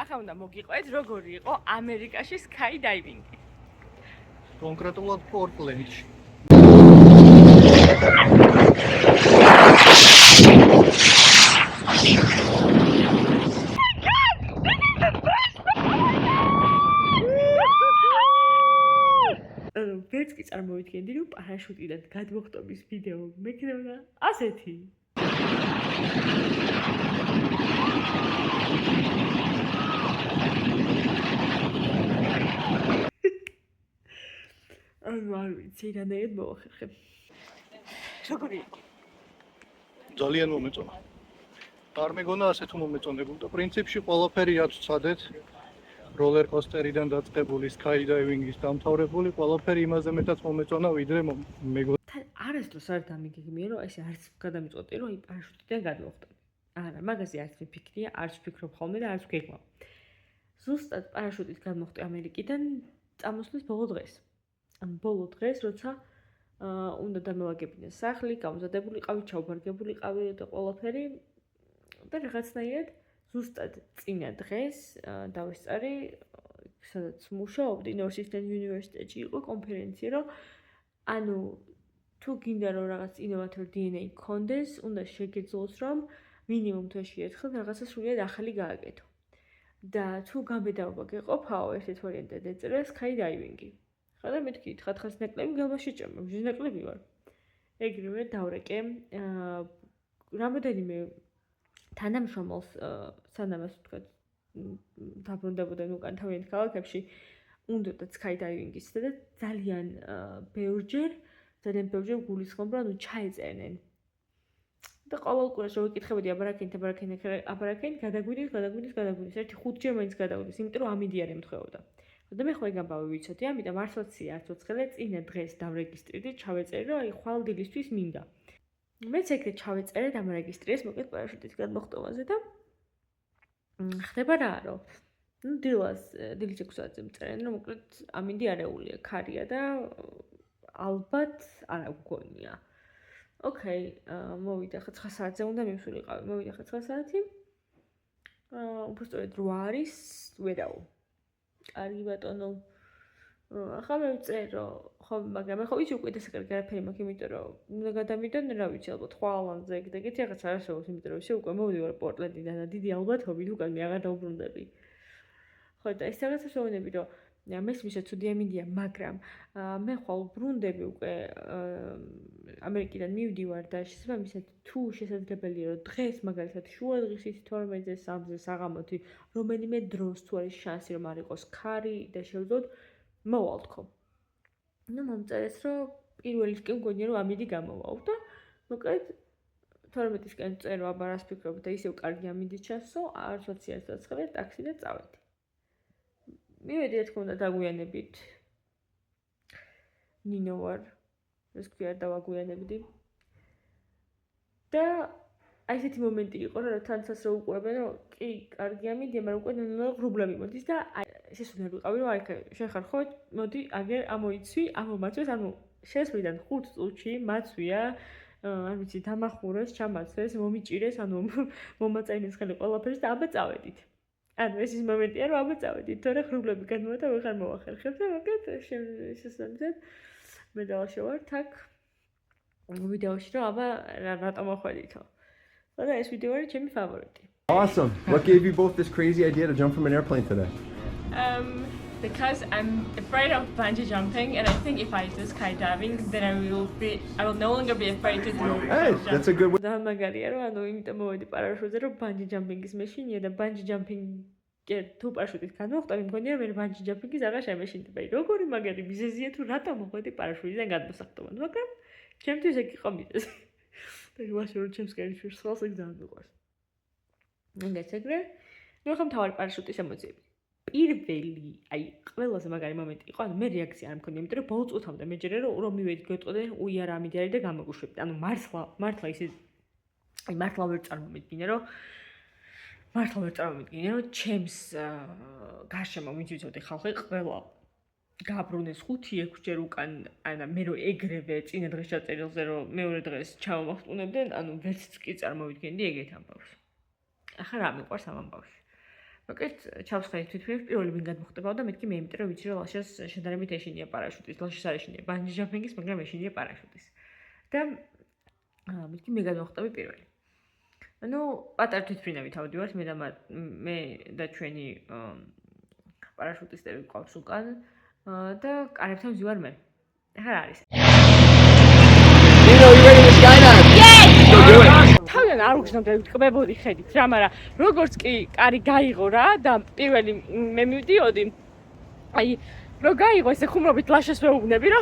ახლა უნდა მოგიყვეთ როგორი იყო ამერიკაში skydiving-ი. კონკრეტულად პორტლენდში. ვერც კი წარმოვიდგენდი, რომ პარაშუტიდან გადმოხტობის ვიდეო მექნებოდა ასეთი. არ ვიცი, რანაირად მოვახერხე. როგორი იყო? ძალიან მომეწონა. არ მეგონა ასე თუ მომეწონებოდა. პრინციპში ყველაფერი აქვს ცადეთ. როლერ კოსტერიდან დაწყებული skydiving-ის დამთავრებული, ყველაფერი იმაზე მეტად მომეწონა, ვიდრე მეგონა. არასდროს არ დამიგეგმია, რომ ესე არც გადამიწყვეტი, რომ აი პარაშუტიდან გადმოვხტები. არა, მაგაზე არც მიფიქრია, არც ვფიქრობ ხოლმე და არც ვგეგმავ. ზუსტად პარაშუტით გადმოვხტე ამერიკიდან წამოსვლის ბოლო დღეს. ან ბოლო დღეს, როცა უნდა დამელაგებინა სახლი, გამოზადებული ყავი, ჩაუბარგებული ყავი და ყველაფერი და რაღაცნაირად ზუსტად წინა დღეს დავესწარი, სადაც მუშაობდი, Northeastern University-ში იყო კონფერენცია, რომ ანუ თუ გინდა რომ რაღაც innovator DNA გქონდეს, უნდა შეგეძლოს რომ მინიმუმ თვეში ერთხელ რაღაცა სრულიად ახალი გააკეთო. და თუ გამბედაობა გეყოფაო, ერთ ვარიანტად ეწერა skydiving-ი. ხოდა მეთქი, თხათხას ნაკლები გალმაში ჭამ, ვიზ ნაკლები ვარ. ეგრევე დავრეკე რამოდენიმე თანამშრომელს სანამ ასე ვთქვათ დაბრუნდებოდნენ უკან თავიანთ ქალაქებში უნდათ skydiving-ის და ძალიან ბევრჯერ გულისხმობ რომ ჩაეწერნენ. და ყოველ კვირას რო ვიკითხებოდი აბარაკენ გადაგვიდის ერთი 5 ჯერ მაინც გადავიდეს, იმიტომ რომ ამინდი არ ემთხვეოდა. და მე ხო ეგ ამბავი ვიცოდი, ამიტომ მართლაც არც ოცხელე წინა დღეს დავრეგისტრირდი, ჩავეწერე რომ აი ხვალ დილისთვის მინდა. მეც ეგრე ჩავეწერე და ამერეგისტრირეს მოკლედ პარაშუტით გადმოხტომაზე და ხდება რა რომ დილის 6 საათზე მწერენ რომ მოკლედ ამინდი არეულია, ქარია და ალბათ არა გგონია. ოკეი, მოვიდა 9 საათზე უნდა მივსულიყავი. მოვიდა 9 საათი. უბრალოდ 8 არის, ვერაო. კარგი ბატონო. ახლა მე ვწერო, ხო, მაგრამ ხო ვიცი უკვე დასაკარგი არაფერი მაქვს, იმიტომ რომ უნდა გადამიდონ, რა ვიცი, ალბათ ხვალანზე ეგ და ეგეთი რაღაც არასოდეს, იმიტომ რომ ისე უკვე მოვიდივარ პორტლენდიდან და დიდი ალბათობით უკან მე აღარ დავბრუნდები. ხო, და ეს რაღაცა შევინები, რომ მესმის ცუდი ამინდია, მაგრამ მე ხვალ ბრუნდები უკვე ამერიკიდან მივდივარ და შესაბამისად თუ შესაძლებელია რომ დღეს მაგალითად შუადღის 12-ზე, 3-ზე საღამოთი რომელიმე დროს თუ არის შანსი რომ არ იყოს ქარი და შევძლოთ მოვალთქო. ნუ მომწერეს რომ პირველისკენ მგონია რომ ამინდი გამოვაო და მოკლედ 12-ისკენ წერო აბა რას ფიქრობ და ისევ კარგი ამინდი ჩასო, არც 20 არც 19 ტაქსი და წავედი. მივედი რა თქმა უნდა დაგვიანებით. ნინო ვარ. ეს კი არ დავაგვიანებდი. და აი ესეთი მომენტი იყო რომ თანცას რო უყურებენ რომ კი კარგი ამინდია, მაგრამ უკვე ნუ პრობლემა მოდის და შესულე ვიყავი რომ აი შენ ხარ ხო მოდი აგერ ამოიცვი, ამომაცვეს, ანუ შესვლიდან 5 წუთში მაცვია, არ ვიცი დამახურეს, ჩამაცვეს, მომიჭირეს, ანუ მომაწაინეს ხელი ყველაფერს და აბა წავედით. ანუ ეს ის მომენტია რომ აბა წავედით, თორე ხრუბლები გადმოვა და ვეღარ მოვახერხებ და მოკლედ შესაბამისად მე დავაშევართ აქ ვიდეოში რომ აბა რატომ მოხვედითო. და ეს ვიდეო არის ჩემი ფავორიტი. Awesome. What gave you both this crazy idea to jump from an airplane today? Because I'm afraid of bungee jumping, and I think if I do skydiving, then I will no longer be afraid to do. Hey, that's a good way. და მაგარია რომ ანუ იმიტომ მოვედი პარაშუტზე რომ bungee jumping-ის მეშინია და bungee jumping თუ პარაშუტით განმოვხტები, მგონია მე bungee jumping-ის აღარ შემეშინდება. როგორი მაგარი მიზეზია თუ რატომ მოხვედი პარაშუტიდან გადმოსახტობად, მაგრამ ჩემთვის ეგ იყო მიზეზი. და იმაში რომ ჩემს კერიშვილს ხელს ეგ ძალიან მიყვარს. ეგეც ეგრე. ნუ ახლა მთავარი პარაშუტის ემოციები. პირველი, აი, ყველაზე მაგარი მომენტი იყო, ანუ მე რეაქცია არ მქონია, იმიტომ რომ ბოლო წუთამდე მეჯერე რომ მივედი გეტყოდნენ, უი არა ამინდი არის და გამოგუშვებდი. ანუ მართლა ისე აი მართლა ვერ წარმომიდგინე, რომ ჩემს გარშემო ვინც ვიცოდი ხალხი ყველა გაბრუნეს 5-6 ჯერ უკან, ანუ მე რო ეგრევე წინა დღეს ჩაწერილზე რომ მეორე დღეს ჩავმახტუნებდნენ, ანუ ვერც კი წარმოვიდგენდი ეგეთ ამბავს. ახლა რა მიყვარს ამ ამბავში. მოკეთ ჩავსხდით თვითონ პირველი ვინ გადმოხტებაო და მეთქი მე იმიტომ რომ ვიცი რომ ლაშას შედარებით ეშინია პარაშუტის, ლაშას არ ეშინია ბანჯი ჯამპინგის, მაგრამ ეშინია პარაშუტის. და მეთქი მე გადმოხტები პირველი. ანუ პატარ თვითფრინავით ავდივართ მე და ჩვენი პარაშუტისტები გვყავს უკან და კარებთან ვზივარ მე. ახლა რა არის? Nino, you ready to skydive? Yes! Go do it. თავიდან არ უგზნობდი ტკბებოდი ხედით რა, მაგრამ როგორც კი კარი გაიღო რა და პირველი მე მივდიოდი. აი, რო გაიღო ესე ხუმრობით ლაშას ვეუბნები რა.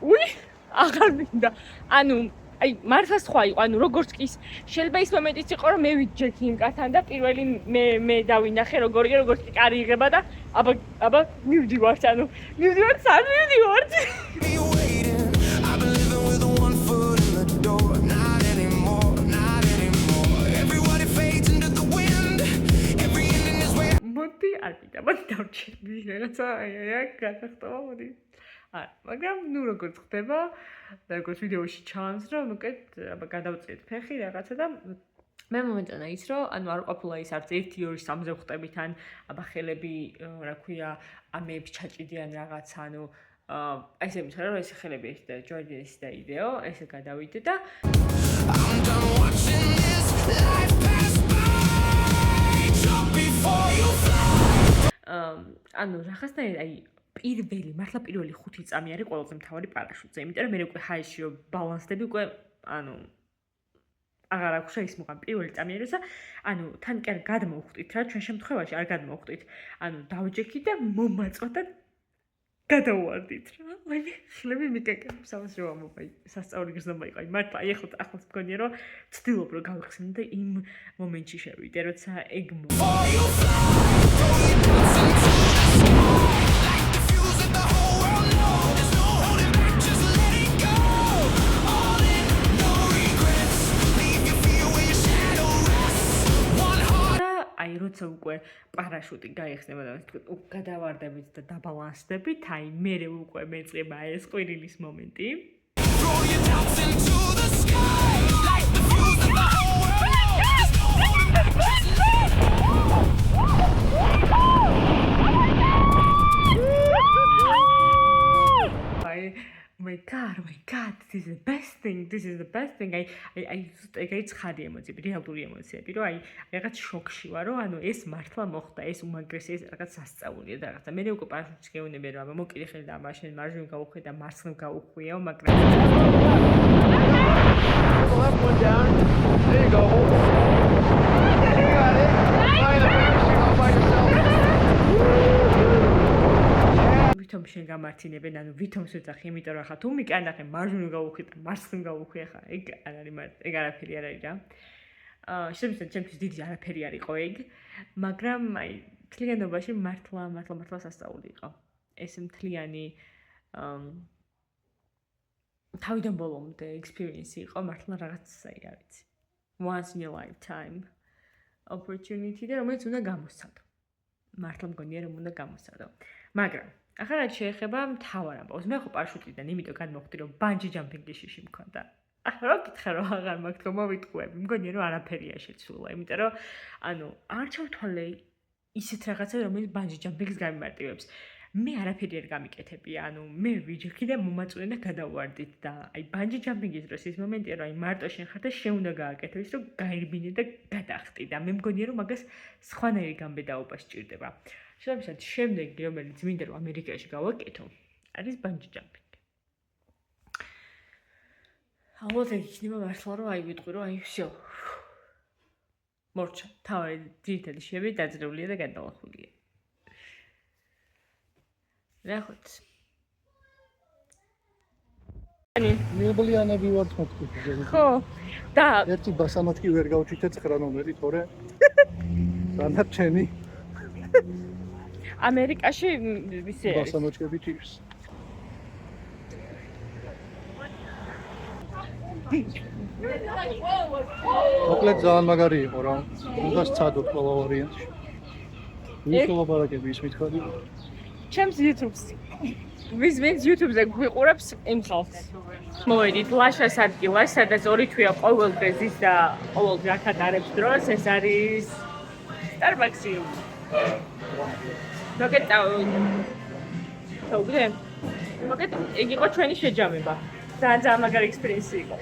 უი, აღარ მინდა. ანუ აი მართლა სხვა იყო, ანუ როგორც კი შეიძლება ის მომენტიც იყო რომ მე ვიჯექი იმ კაცთან და პირველი მე დავინახე როგორია, როგორც კი კარი იღება და აბა მივდივართ, ანუ მივდივართ, სად მივდივართ? მოდი არ მინდა, მოდი დავჭერდი რაღაცა აი გასახტობა მოდი. არა, მაგრამ ნუ როგორც ხდება და როგორც ვიდეოში ჩანს, რომ უკეთ აბა გადავწიეთ ფეხი რაღაცა და მე მომენტანა ის რომ ანუ არ ყოფილა ის არც 1-2-3-ზე ვხტებით ან აბა ხელები რა ქვია ამეებს ჩაჭიდიან რაღაცა ანუ აი ესე მითხრა რომ ეს ხელები ეს და ჯორჯის და იდეო ესე გადავიდე და ანუ რაღაცნაირად აი პირველი, მართლა პირველი 5 წამი არის ყველაზე მთავარი პარაშუტზე, იმიტომ რომ მე უკვე ჰაიში რომ ბალანსდები უკვე ანუ აღარ აქვს ის მოგან პირველი წამი არის და ანუ თან კი არ გადმოვხვდით რა, ჩვენ შემთხვევაში არ გადმოვხვდით. ანუ დავჯექით და მომაწვა და გადავვარდით რა. აი ხლები მიკეკებს ამას რომ ამობაი სასწაული გრძნობა იყო. აი მართლა აი ახლა მგონია რომ ცდილობ რომ გავხსნი და იმ მომენტში შევიდე, როცა ეგ აი როცა უკვე პარაშუტი გაიხსნება და თქვენ გადავარდებით და დაბალანსდებით, აი მერე უკვე მეწება ეს ყვირილის მომენტი. my god, this is the best thing. აი ცხადი ემოციები, რეალური ემოციები, რომ აი რაღაც შოქში ვარ, რომ ანუ ეს მართლა მოხდა, ეს უმაგრესი ეს რაღაც სასწაულია და რაღაცა. მე უკვე პარაშუტს გეუნები რომ აბა მოკიდე ხელი და მაშინ მარჯვნივ გავუხვი და მარცხნივ გავუხვიაო, მაგრამ There you go. You got it. Fly the parachute all by yourself. ვითომ შენ გამართინებენ, ანუ ვითომს ვეძახი, იმიტომ რომ ხა თუ მიკანახე მარჯვნივ გავუხვი და მარცხნივ გავუხვი, ხა ეგ არ არის ეგ არაფერი არ არის რა. შეიძლება ჩემთვის დიდი არაფერი არ იყო ეგ, მაგრამ აი თლიანობაში მართლა სასწაული იყო. ეს მთლიანი თავიდან ბოლომდე experience იყო, მართლა რაღაც აი არ ვიცი. Once in a lifetime opportunity და რომელიც უნდა გამოსცადო. მართლა მგონია რომ უნდა გამოსცადო. მაგრამ ახლა რაც შეეხება მთავარ ამბავს, მე ხო პარაშუტიდან იმიტომ გადმოვხდი რომ ბანჯი ჯამპინგი შიში მქონდა. ახლა რა გითხარ რომ აღარ მაქვს რომ მოვიტყუები, მგონია რომ არაფერია შეცვლა, იმიტომ რომ ანუ არ ჩავთვალე ისეთ რაღაცა რომელიც ბანჯი ჯამპინგს გამიმარტივებს. მე არაფერი არ გამიკეთებია, ანუ მე ვიჯექი და მომაწვენე და გადავვარდით და აი ბანჯი ჯამპინგის დროს ის მომენტია რომ აი მარტო შენ ხარ და შენ უნდა გააკეთო ის რომ გაირბინე და გადახტი და მე მგონია რომ მაგას სხვანაირი გამბედაობა სჭირდება. შესაბამისად შემდეგი რომელიც მინდა რომ ამერიკაში გავაკეთო არის ბანჯი ჯამპინგი. ალბათ ეგ იქნება მართლა რომ აი ვიტყვი რომ აი всё. მორჩა, თავი ძირითადი შები დაძრეულია და გადავახულია. ნახოთ. მილბლიანები ვართ მეთქი. ხო, და ერთი ბასამათკი ვერ გავჩითე 9 ნომერი, თორე დანარჩენი ამერიკაში ვისი არის? ბასამათკები ჭირს. მოკლედ ძალიან მაგარი იყო რა. უნდა სცადოთ ყველა ვარიანტში. ის ლაპარაკები ის მითხარი. ჩემს YouTube-ს. ვის YouTube-ზე გვიყურებს იმ ხალხს. მოვედით ლაშას ადგილას, სადაც ორი თვეა ყოველდღე ზის და ყოველდღე აქ ატარებს დროს, ეს არის Starbucks-ი. მაგეთ წავიდე. თქო, იგი იყო ჩვენი შეჯამება. ძალიან მაგარი ექსპერიენსი იყო.